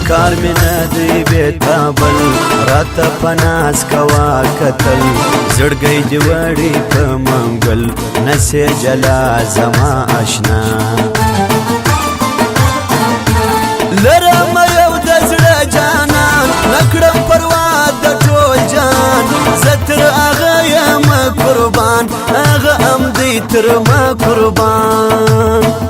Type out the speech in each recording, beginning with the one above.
پکار می ندی بیتابل راته پناس کوا کتل زړګی دی وړي په منګل نسې جلا زما آشنا لرم یو د زړه جانان نکړم پروا د ټول جان زه تر هغه یم قربان هغه هم دی تر ما قربان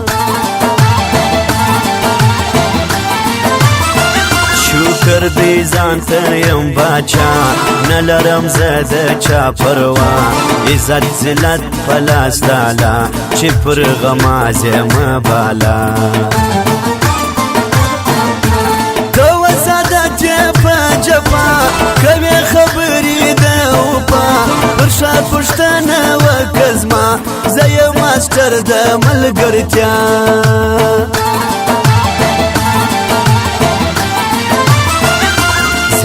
شکر دی ځان ته یم باچا نه لرم زه د چا پروا عزت ذلت په لاس لالا چې پر غماز یم بالا ته وساده جفا جفا کوې خبرې د وفا پر شا پوښتنه وکړه زما زه یم ماسټر د ملګرتیا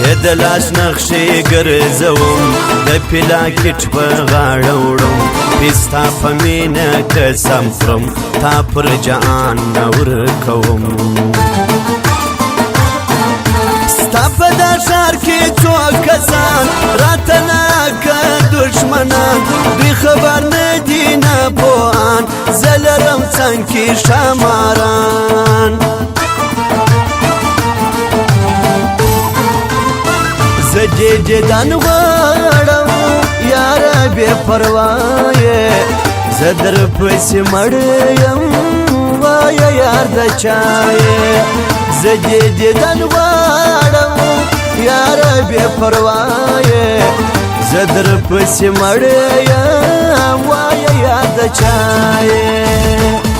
زه د لاس نقشې ګرځوم د پلاکټ په غاړه وړم پستا په مینه قسم خورم تا پر جهان نه ورکوم ستا په دا ښار کې څو کسان راته ناکه دښمنان دوی خبر نه دي نه پوهان زه لرم څنګ کې ښاماران زه جیجدان غواړم یاره بې پروا یې زه در پسې مړ یم وایه یار د چا یې زه جیجدان غواړم یاره بې پروا یې زه در پسې مړ یم وایه یار د چا یې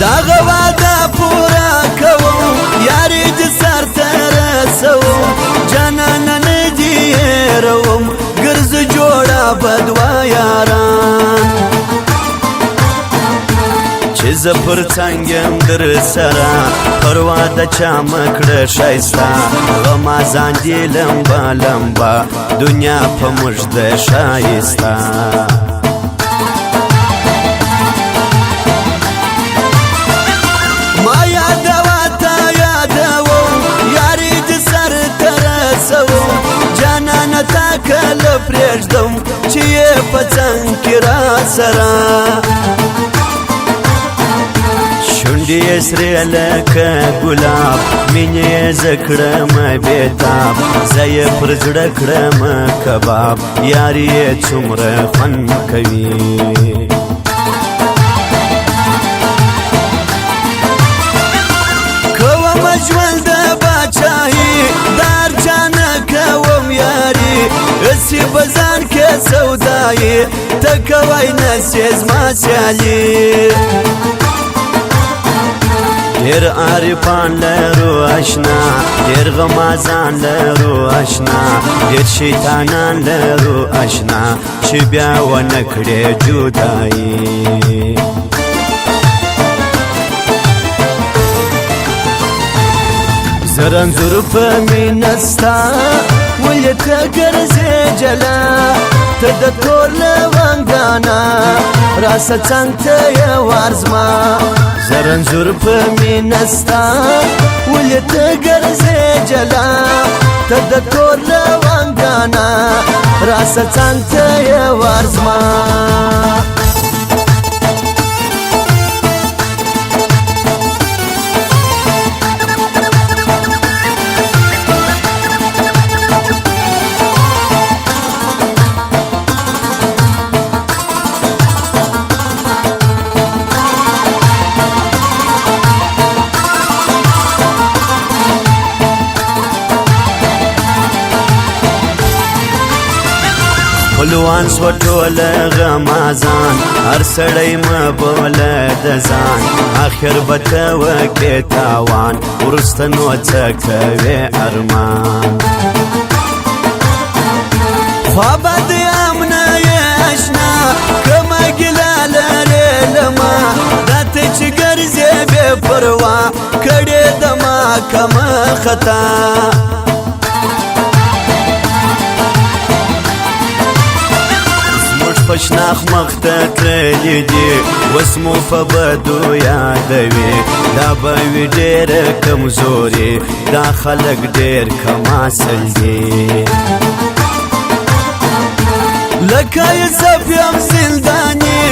داغه واده پورا کوم یاري دې سر ته رسوم جانانه نه دې هېروم ګرځو جوړه بدوا یاران چې زه پر څنګ یم در سره پروا د چا مه کړه ښایسته غمازان دې لمبه لمبه دنیا په موږ د ښایسته تا کله پرېږدم چې یې په څنګ کې را سره شونډې یې سرې لکه ګلاب مینې یې زه کړمه بېتاب زه یې پر زړه کړمه کباب یار یې څومره خوند کوي کومه ژوند د باچاهي دار جانه کوم یاري اسی بزان کې سودایي ته کوی نسې زما سیالي ډېر عارفان لرو اشنا ډېر غمازان لرو اشنا ډېر شیطانان لرو اشنا چې بیا ونه کړې جدایي زه رنځور په مینه ستا ولې ته ګرځې جلا ته د تور لونګانه راسه څنګ ته یې وار زما زه رنځور په مینه ستا ولې ته ګرځې جلا ته د تور لونګانه راسه څنګ ته یې وار زما خلوان سو ټول غمازان هر سړی مبوله د ځان اخر به ته وکې تاوان وروسته نو څه کوې ارمان خوابه د امنه یې اشنا کومه ګیله لرې له ما دا ته چې ګرځې بې پروا کړې د ما کومه خطا پشناخ مخته تللی دی وس مو په بدو یادوي دا به وي ډېره کمزوري دا خلک ډېر کماسل دي لکه یوسف یم زنداني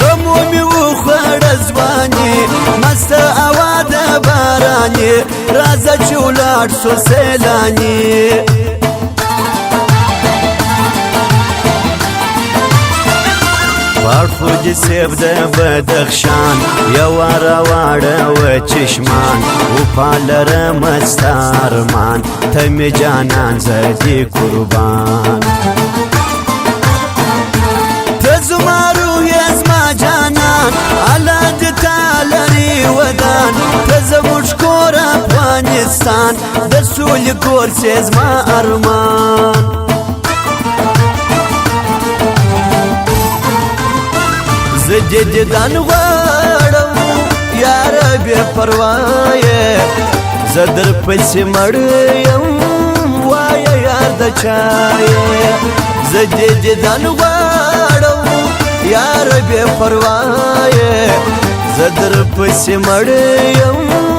غمو مې وخوړه ځواني مسته هوا د باراني راځه چې ولاړ سو سیلاني خوجی سیب د بدخشان یوار واړه و چشمان و پالر مستارمان تمی جانان زدی قربان تزما روح ازما جانان علاد تالری ودان تزموش کور افغانستان د سول کور سیزما ارمان زه دیدن غواړم یاره بې پروا یې زه در پسې مړ یم وایه یار د چا یې زه دیدن غواړم یاره بې پروا یې زه در پسې مړ یم